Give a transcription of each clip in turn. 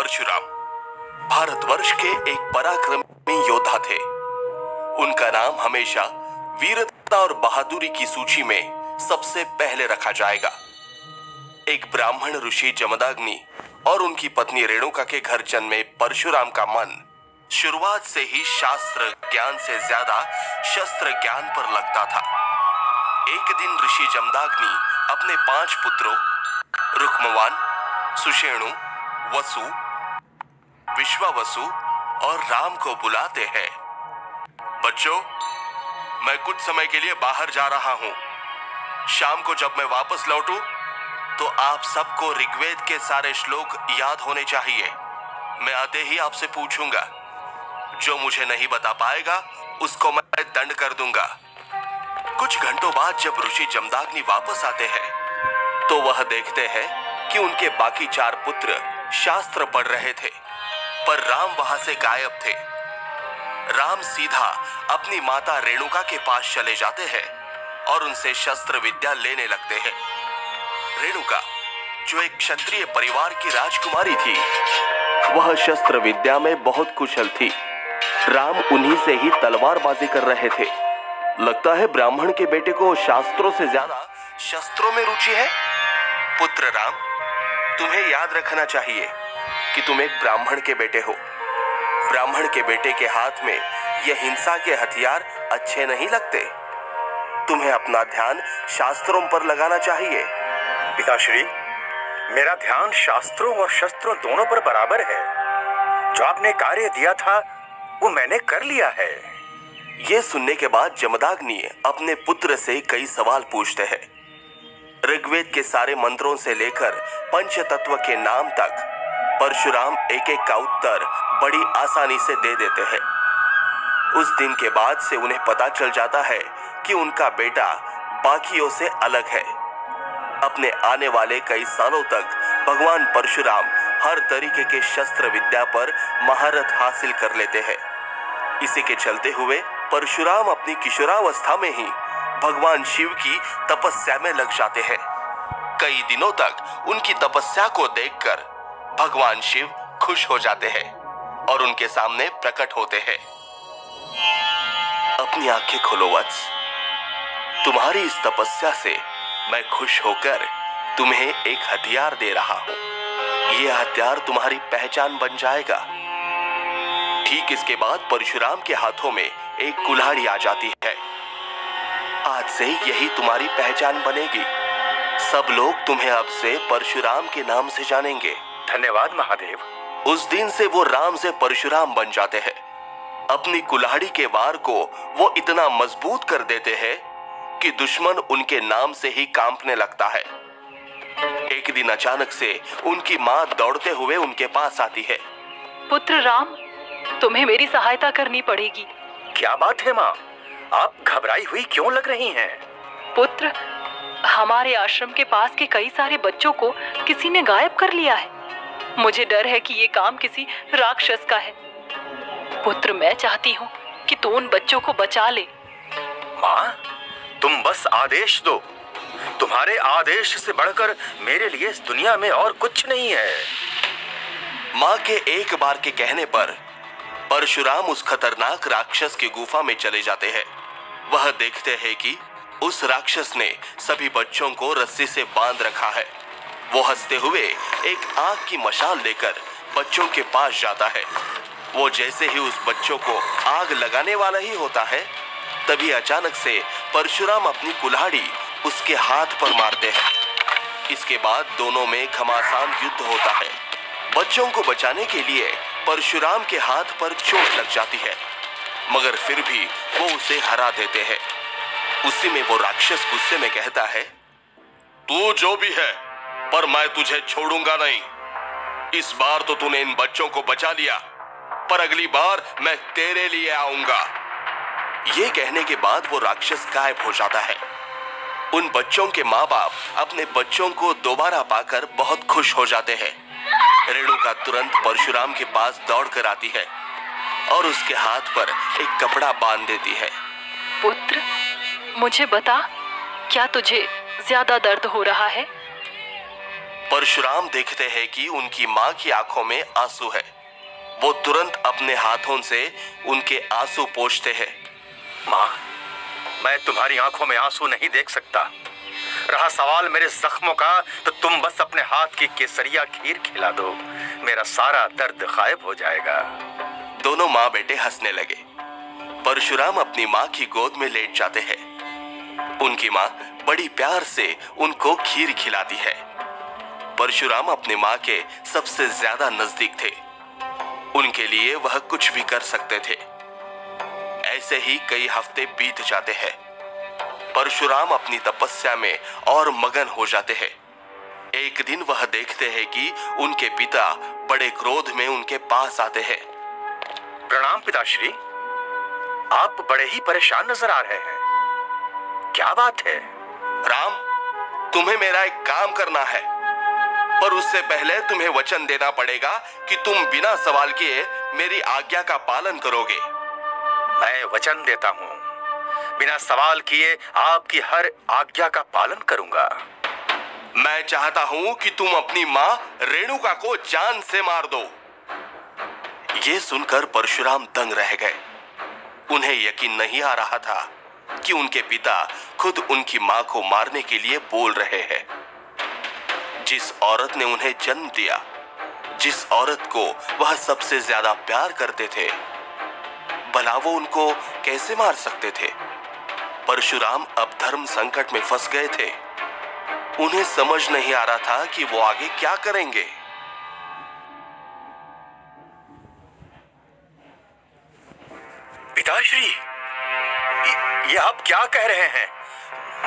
परशुराम भारतवर्ष के एक पराक्रमी योद्धा थे। उनका नाम हमेशा वीरता और बहादुरी की सूची में सबसे पहले रखा जाएगा। एक ब्राह्मण ऋषि जमदाग्नि और उनकी पत्नी रेणुका के घर जन्मे परशुराम का मन शुरुआत से ही शास्त्र ज्ञान से ज्यादा शस्त्र ज्ञान पर लगता था। एक दिन ऋषि जमदाग्नि अपने 5 पुत्रों रुक्मवान, सुषेणु, वसु, विश्वावसु और राम को बुलाते हैं। बच्चों, मैं कुछ समय के लिए बाहर जा रहा हूं। शाम को जब मैं वापस लौटूं, तो आप सबको ऋग्वेद के सारे श्लोक याद होने चाहिए। मैं आते ही आपसे पूछूंगा। जो मुझे नहीं बता पाएगा उसको मैं दंड कर दूंगा। कुछ घंटों बाद जब ऋषि जमदाग्नि वापस आते हैं, तो वह देखते हैं कि उनके बाकी 4 पुत्र शास्त्र पढ़ रहे थे, पर राम वहां से गायब थे। राम सीधा अपनी माता रेणुका के पास चले जाते हैं और उनसे शस्त्र विद्या लेने लगते हैं। रेणुका, जो एक क्षत्रिय परिवार की राजकुमारी थी, वह शस्त्र विद्या में बहुत कुशल थी। राम उन्हीं से ही तलवारबाजी कर रहे थे। लगता है ब्राह्मण के बेटे को शास्त्रों से ज्यादा शस्त्रों में रुचि है। पुत्र राम, तुम्हें याद रखना चाहिए कि तुम एक ब्राह्मण के बेटे हो। ब्राह्मण के बेटे के हाथ में यह हिंसा के हथियार अच्छे नहीं लगते। तुम्हें अपना ध्यान शास्त्रों पर लगाना चाहिए। पिताश्री, मेरा ध्यान शास्त्रों और शस्त्रों दोनों पर बराबर है। जो आपने कार्य दिया था वो मैंने कर लिया है। यह सुनने के बाद जमदाग्नि अपने पुत्र से कई सवाल पूछते हैं। ऋग्वेद के सारे मंत्रों से लेकर पंचतत्व के नाम तक परशुराम एक एक का उत्तर बड़ी आसानी से दे देते हैं। उस दिन के बाद से उन्हें पता चल जाता है कि उनका बेटा बाकियों से अलग है। अपने आने वाले कई सालों तक भगवान परशुराम हर तरीके के शस्त्र विद्या पर महारत हासिल कर लेते हैं। इसी के चलते हुए परशुराम अपनी किशोरावस्था में ही भगवान शिव की तपस्या में लग जाते हैं। कई दिनों तक उनकी तपस्या को देखकर भगवान शिव खुश हो जाते हैं और उनके सामने प्रकट होते हैं। अपनी आंखें खोलो वत्स। तुम्हारी इस तपस्या से मैं खुश होकर तुम्हें एक हथियार दे रहा हूं। यह हथियार तुम्हारी पहचान बन जाएगा। ठीक इसके बाद परशुराम के हाथों में एक कुल्हाड़ी आ जाती है। आज से यही तुम्हारी पहचान बनेगी। सब लोग तुम्हें अब से परशुराम के नाम से जानेंगे। धन्यवाद महादेव। उस दिन से वो राम से परशुराम बन जाते हैं। अपनी कुल्हाड़ी के वार को वो इतना मजबूत कर देते हैं कि दुश्मन उनके नाम से ही कांपने लगता है। एक दिन अचानक से उनकी माँ दौड़ते हुए उनके पास आती है। पुत्र राम, तुम्हें मेरी सहायता करनी पड़ेगी। क्या बात है माँ? आप घबराई हुई क्यों लग रही हैं? पुत्र, हमारे आश्रम के पास के कई सारे बच्चों को किसी ने गायब कर लिया है। मुझे डर है कि ये काम किसी राक्षस का है। पुत्र, मैं चाहती हूँ कि तू उन बच्चों को बचा ले। माँ, तुम बस आदेश दो। तुम्हारे आदेश से बढ़कर मेरे लिए इस दुनिया में और कुछ नहीं है। माँ के एक बार के कहने पर परशुराम उस खतरनाक राक्षस की गुफा में चले जाते हैं। वह देखते हैं कि उस राक्षस ने सभी बच्चों को रस्सी से बांध रखा है। वो हंसते हुए एक आग की मशाल लेकर बच्चों के पास जाता है। वो जैसे ही उस बच्चों को आग लगाने वाला ही होता है, तभी अचानक से परशुराम अपनी कुल्हाड़ी उसके हाथ पर मारते हैं। इसके बाद दोनों में घमासान युद्ध होता है। बच्चों को बचाने के लिए परशुराम के हाथ पर चोट लग जाती है, मगर फिर भी वो उसे हरा देते हैं। उसी में वो राक्षस गुस्से में कहता है, तू जो भी है, पर मैं तुझे छोड़ूंगा नहीं। इस बार तो तूने इन बच्चों को बचा लिया, पर अगली बार मैं तेरे लिए आऊंगा। ये कहने के बाद वो राक्षस गायब हो जाता है। उन बच्चों के माँ बाप अपने बच्चों को दोबारा पाकर बहुत खुश हो जाते हैं। रेणुका तुरंत परशुराम के पास दौड़ कर आती है और उसके हाथ पर एक कपड़ा बांध देती है। पुत्र, मुझे बता, क्या तुझे ज्यादा दर्द हो रहा है? परशुराम देखते हैं कि उनकी माँ की आंखों में आंसू है। वो तुरंत अपने हाथों से उनके आंसू पोंछते हैं। माँ, मैं तुम्हारी आंखों में आंसू नहीं देख सकता। रहा सवाल मेरे जख्मों का, तो तुम बस अपने हाथ की केसरिया खीर खिला दो, मेरा सारा दर्द गायब हो जाएगा। दोनों माँ बेटे हंसने लगे। परशुराम अपनी माँ की गोद में लेट जाते हैं। उनकी माँ बड़ी प्यार से उनको खीर खिलाती है। परशुराम अपनी माँ के सबसे ज्यादा नजदीक थे। उनके लिए वह कुछ भी कर सकते थे। ऐसे ही कई हफ्ते बीत जाते हैं। परशुराम अपनी तपस्या में और मगन हो जाते हैं। एक दिन वह देखते हैं कि उनके पिता बड़े क्रोध में उनके पास आते हैं। प्रणाम पिताश्री, आप बड़े ही परेशान नजर आ रहे हैं। क्या बात है? राम, तुम्हें मेरा एक काम करना है, पर उससे पहले तुम्हें वचन देना पड़ेगा कि तुम बिना सवाल किए मेरी आज्ञा का पालन करोगे। मैं वचन देता हूँ, बिना सवाल किए आपकी हर आज्ञा का पालन करूंगा। मैं चाहता हूँ कि तुम अपनी माँ रेणुका को जान से मार दो। ये सुनकर परशुराम दंग रह गए। उन्हें यकीन नहीं आ रहा था कि उनके पिता खुद उनकी माँ को मारने के लिए बोल रहे हैं। जिस औरत ने उन्हें जन्म दिया, जिस औरत को वह सबसे ज्यादा प्यार करते थे, भला वो उनको कैसे मार सकते थे? परशुराम अब धर्म संकट में फंस गए थे। उन्हें समझ नहीं आ रहा था कि वो आगे क्या करेंगे। पिताश्री, ये आप क्या कह रहे हैं?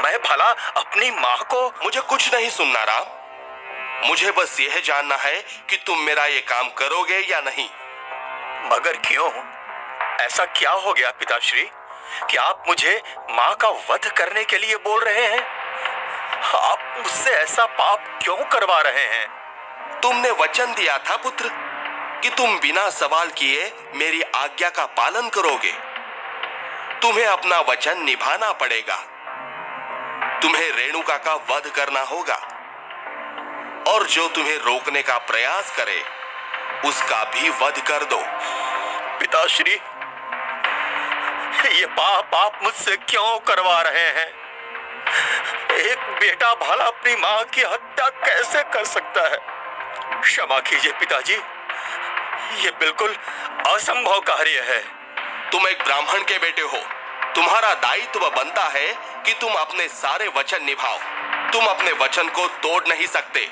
मैं भला अपनी माँ को? मुझे कुछ नहीं सुनना राम। मुझे बस यह जानना है कि तुम मेरा ये काम करोगे या नहीं। मगर क्यों? ऐसा क्या हो गया पिताश्री कि आप मुझे माँ का वध करने के लिए बोल रहे हैं? आप मुझसे ऐसा पाप क्यों करवा रहे हैं? तुमने वचन दिया था पुत्र कि तुम बिना सवाल किए मेरी आज्ञा का पालन करोगे। तुम्हें अपना वचन निभाना पड़ेगा। तुम्हें रेणुका का वध करना होगा, और जो तुम्हें रोकने का प्रयास करे उसका भी वध कर दो। पिताश्री, ये पाप आप मुझसे क्यों करवा रहे हैं? एक बेटा भला अपनी माँ की हत्या कैसे कर सकता है? क्षमा कीजिए पिताजी, ये बिल्कुल असंभव कार्य है। तुम एक ब्राह्मण के बेटे हो। तुम्हारा दायित्व बनता है कि तुम अपने सारे वचन निभाओ। तुम अपने वचन को तोड़ नहीं सकते।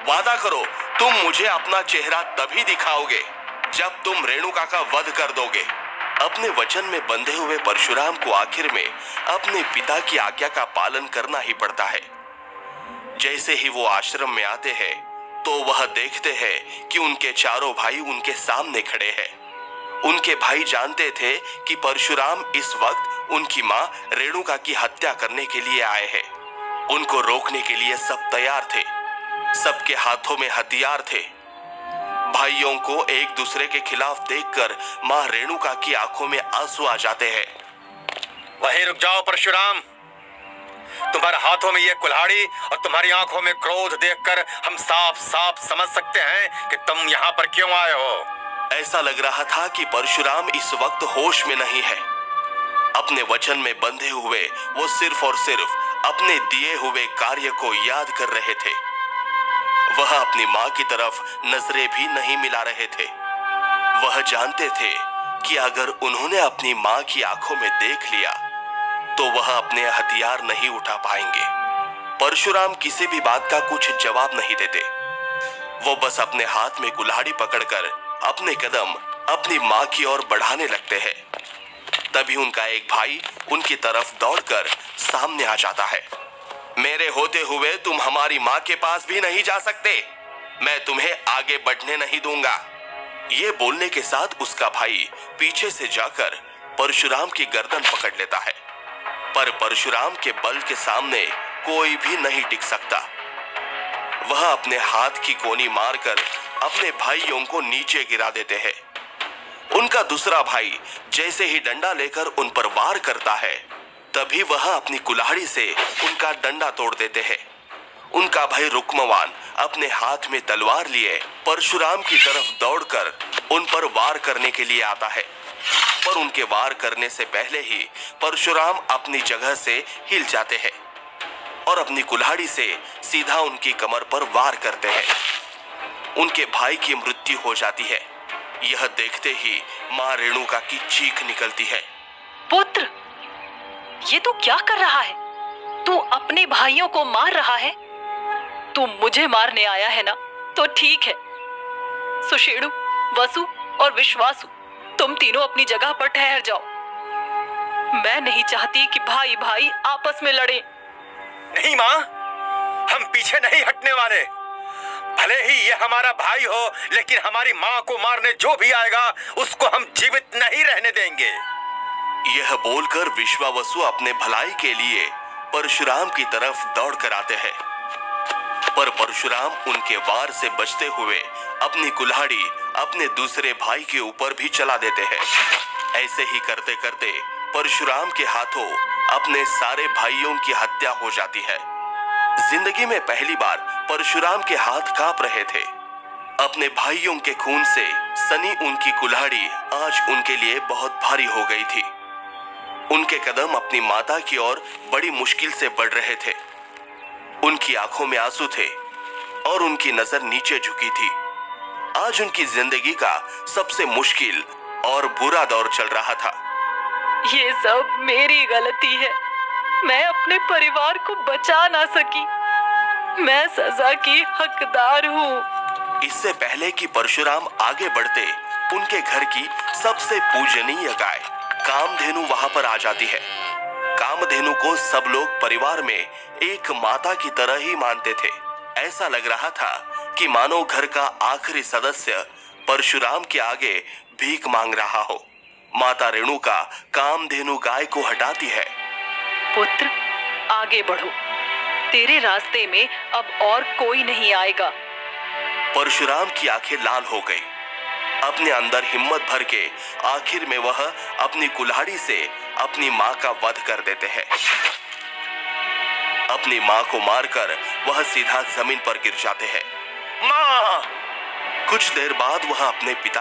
वादा करो, तुम मुझे अपना चेहरा तभी दिखाओगे जब तुम रेणुका का वध कर दोगे। अपने वचन में बंधे हुए परशुराम को आखिर में अपने पिता की आज्ञा का पालन करना ही पड़ता है। जैसे ही वो आश्रम में आते हैं तो वह देखते हैं कि उनके चारों भाई उनके सामने खड़े हैं। उनके भाई जानते थे कि परशुराम इस वक्त उनकी माँ रेणुका की हत्या करने के लिए आए हैं। उनको रोकने के लिए सब तैयार थे। सबके हाथों में हथियार थे। भाइयों को एक दूसरे के खिलाफ देखकर माँ रेणुका की आंखों में आंसू आ जाते हैं। वहीं रुक जाओ परशुराम। तुम्हारे हाथों में ये कुल्हाड़ी और तुम्हारी आंखों में क्रोध देखकर हम साफ साफ समझ सकते हैं कि तुम यहाँ पर क्यों आए हो। ऐसा लग रहा था कि परशुराम इस वक्त होश में नहीं है। अपने वचन में बंधे हुए वो सिर्फ और सिर्फ अपने दिए हुए कार्य को याद कर रहे थे। वह अपनी माँ की तरफ नजरें भी नहीं मिला रहे थे। वह जानते थे कि अगर उन्होंने अपनी माँ की आंखों में देख लिया तो वह अपने हथियार नहीं उठा पाएंगे। परशुराम किसी भी बात का कुछ जवाब नहीं देते। वो बस अपने हाथ में कुल्हाड़ी पकड़कर अपने कदम अपनी माँ की ओर बढ़ाने लगते हैं। तभी उनका एक भाई उनकी तरफ दौड़कर सामने आ जाता है। मेरे होते हुए तुम हमारी माँ के पास भी नहीं जा सकते। मैं तुम्हें आगे बढ़ने नहीं दूंगा। ये बोलने के साथ उसका भाई पीछे से जाकर परशुराम की गर्दन पकड़ लेता है। पर परशुराम के बल के सामने कोई भी नहीं टिक सकता। वह अपने हाथ की कोनी मारकर अपने भाइयों को नीचे गिरा देते हैं। उनका दूसरा भाई जैसे ही डंडा लेकर उन पर वार करता है, तभी वह अपनी कुल्हाड़ी से उनका डंडा तोड़ देते हैं। उनका भाई रुक्मवान अपने हाथ में तलवार लिए परशुराम की तरफ दौड़कर उन पर वार करने के लिए आता है। पर उनके वार करने से पहले ही परशुराम अपनी जगह से हिल जाते हैं और अपनी कुल्हाड़ी से सीधा उनकी कमर पर वार करते हैं। उनके भाई की मृत्यु हो जाती है। यह देखते ही मां रेणुका की चीख निकलती है। पुत्र, ये तू क्या कर रहा है? तू अपने भाइयों को मार रहा है? तू मुझे मारने आया है ना? तो ठीक है। सुषेणु, वसु और विश्वासु, तुम तीनों अपनी जगह पर ठहर जाओ। मैं नहीं चाहती कि भाई भाई आपस में लड़े। नहीं माँ, हम पीछे नहीं हटने वाले। भले ही ये हमारा भाई हो, लेकिन हमारी माँ को मारने जो भी आएगा उसको हम जीवित नहीं रहने देंगे। यह बोलकर विश्वावसु अपने भलाई के लिए परशुराम की तरफ दौड़ कर आते हैं। पर परशुराम उनके वार से बचते हुए अपनी कुल्हाड़ी अपने दूसरे भाई के ऊपर भी चला देते हैं। ऐसे ही करते करते परशुराम के हाथों अपने सारे भाइयों की हत्या हो जाती है। जिंदगी में पहली बार परशुराम के हाथ कांप रहे थे। अपने भाइयों के खून से सनी उनकी कुल्हाड़ी आज उनके लिए बहुत भारी हो गई थी। उनके कदम अपनी माता की ओर बड़ी मुश्किल से बढ़ रहे थे। उनकी आंखों में आंसू थे और उनकी नजर नीचे झुकी थी। आज उनकी जिंदगी का सबसे मुश्किल और बुरा दौर चल रहा था। ये सब मेरी गलती है। मैं अपने परिवार को बचा ना सकी। मैं सजा की हकदार हूँ। इससे पहले कि परशुराम आगे बढ़ते, उनके घर की सबसे पूजनीय गाय कामधेनु वहां पर आ जाती है। कामधेनु को सब लोग परिवार में एक माता की तरह ही मानते थे। ऐसा लग रहा था कि मानो घर का आखिरी सदस्य परशुराम के आगे भीख मांग रहा हो। माता रेणुका कामधेनु गाय को हटाती है। पुत्र, आगे बढ़ो। तेरे रास्ते में अब और कोई नहीं आएगा। परशुराम की आंखें लाल हो गई। अपने अंदर हिम्मत भर के आखिर में वह अपनी कुल्हाड़ी से अपनी मां का वध कर देते हैं। अपनी मां को मारकर वह सीधा जमीन पर गिर जाते हैं। माँ! कुछ देर बाद वह अपने पिता